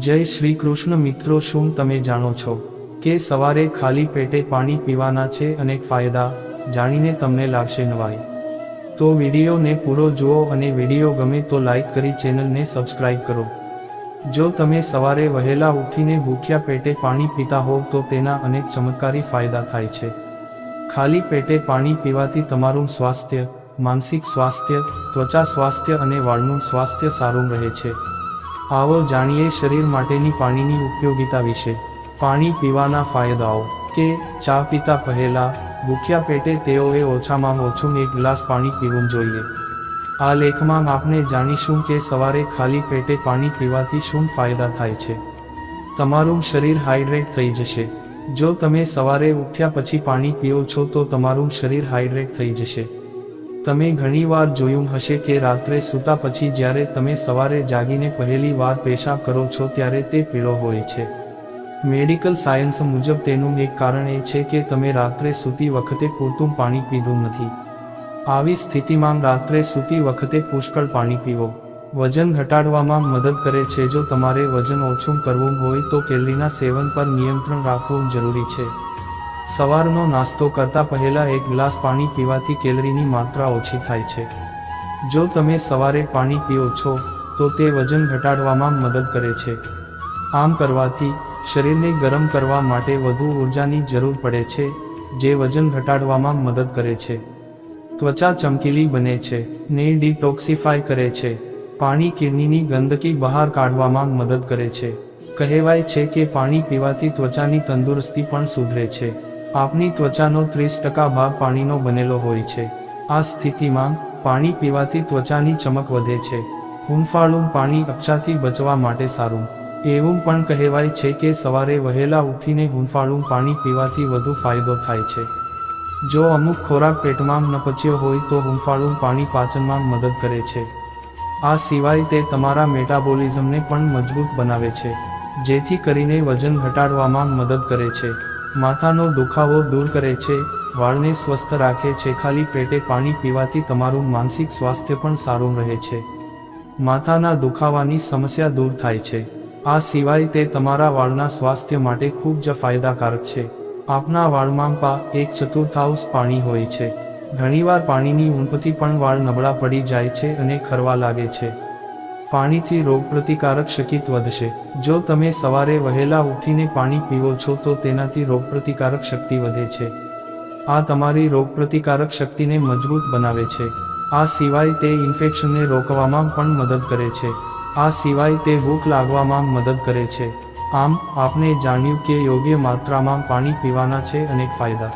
જય શ્રી કૃષ્ણ મિત્રો, શું તમે જાણો છો કે સવારે ખાલી પેટે પાણી પીવાના છે અનેક ફાયદા? જાણીને તમને લાગશે નવાઈ. તો વિડીયોને પૂરો જુઓ અને વિડીયો ગમે તો લાઈક કરી ચેનલને સબસ્ક્રાઇબ કરો. જો તમે સવારે વહેલા ઉઠીને ભૂખ્યા પેટે પાણી પીતા હોવ તો તેના અનેક ચમત્કારી ફાયદા થાય છે. ખાલી પેટે પાણી પીવાથી તમારું સ્વાસ્થ્ય, માનસિક સ્વાસ્થ્ય, ત્વચા સ્વાસ્થ્ય અને વાળનું સ્વાસ્થ્ય સારું રહે છે. આવો જાણીએ શરીર માટેની પાણીની ઉપયોગિતા વિશે. પાણી પીવાના ફાયદાઓ. કે ચા પીતા પહેલા ભૂખ્યા પેટે તેઓએ ઓછામાં ઓછું 1 ગ્લાસ પાણી પીવું જોઈએ. આ લેખમાં આપણે જાણીશું કે સવારે ખાલી પેટે પાણી પીવાથી શું ફાયદા થાય છે. તમારું શરીર હાઇડ્રેટ થઈ જશે. જો તમે સવારે ઉઠ્યા પછી પાણી પીઓ છો તો તમારું શરીર હાઇડ્રેટ થઈ જશે. તમે ઘણીવાર જોયું હશે કે રાત્રે સૂતા પછી જ્યારે તમે સવારે જાગીને પહેલી વાર પેશાબ કરો છો ત્યારે તે પીળો હોય છે. મેડિકલ સાયન્સ મુજબ તેનું એક કારણ એ છે કે તમે રાત્રે સૂતી વખતે પૂરતું પાણી પીધું નથી. આવી સ્થિતિમાં રાત્રે સૂતી વખતે પુષ્કળ પાણી પીવો. વજન ઘટાડવામાં મદદ કરે છે. જો તમારે વજન ઓછું કરવું હોય તો કેલરીના સેવન પર નિયંત્રણ રાખવું જરૂરી છે. સવારનો નાસ્તો કરતા પહેલા 1 ગ્લાસ પાણી પીવાથી કેલરીની માત્રા ઓછી થાય છે. જો તમે સવારે પાણી પીઓ છો તો તે વજન ઘટાડવામાં મદદ કરે છે. આમ કરવાથી શરીરને ગરમ કરવા માટે વધુ ઊર્જાની જરૂર પડે છે, જે વજન ઘટાડવામાં મદદ કરે છે. ત્વચા ચમકીલી બને છે ને ડિટોક્સિફાય કરે છે. પાણી કિડનીની ગંદકી બહાર કાઢવામાં મદદ કરે છે. કહેવાય છે કે પાણી પીવાથી ત્વચાની તંદુરસ્તી પણ સુધરે છે. આપની ત્વચાનો 30% ભાગ પાણીનો બનેલો હોય છે. આ સ્થિતિમાં પાણી પીવાથી ત્વચાની ચમક વધે છે. હૂંફાળું પાણી અપચાથી બચવા માટે સારું. એવું પણ કહેવાય છે કે સવારે વહેલા ઉઠીને હૂંફાળું પાણી પીવાથી વધુ ફાયદો થાય છે. જો અમુક ખોરાક પેટમાં ન પચ્યો હોય તો હૂંફાળું પાણી પાચનમાં મદદ કરે છે. આ સિવાય તે તમારા મેટાબોલિઝમને પણ મજબૂત બનાવે છે, જેથી કરીને વજન ઘટાડવામાં મદદ કરે છે. માથાનો દુખાવો દૂર કરે છે, વાળને સ્વસ્થ રાખે છે. ખાલી પેટે પાણી પીવાથી તમારું માનસિક સ્વાસ્થ્ય પણ સારું રહે છે. માથાના દુખાવાની સમસ્યા દૂર થાય છે. આ સિવાય તે તમારા વાળના સ્વાસ્થ્ય માટે ખૂબ જ ફાયદાકારક છે. આપના વાળમાં 1/4 પાણી હોય છે. ઘણીવાર પાણીની ઉણપથી પણ વાળ નબળા પડી જાય છે અને ખરવા લાગે છે. પાણીથી રોગપ્રતિકારક શક્તિ વધશે. જો તમે સવારે વહેલા ઉઠીને પાણી પીવો છો તો તેનાથી રોગપ્રતિકારક શક્તિ વધે છે. આ તમારી રોગપ્રતિકારક શક્તિને મજબૂત બનાવે છે. આ સિવાય તે ઇન્ફેક્શનને રોકવામાં પણ મદદ કરે છે. આ સિવાય તે ભૂખ લાગવામાં મદદ કરે છે. આમ આપણે જાણ્યું કે યોગ્ય માત્રામાં પાણી પીવાના છે અનેક ફાયદા.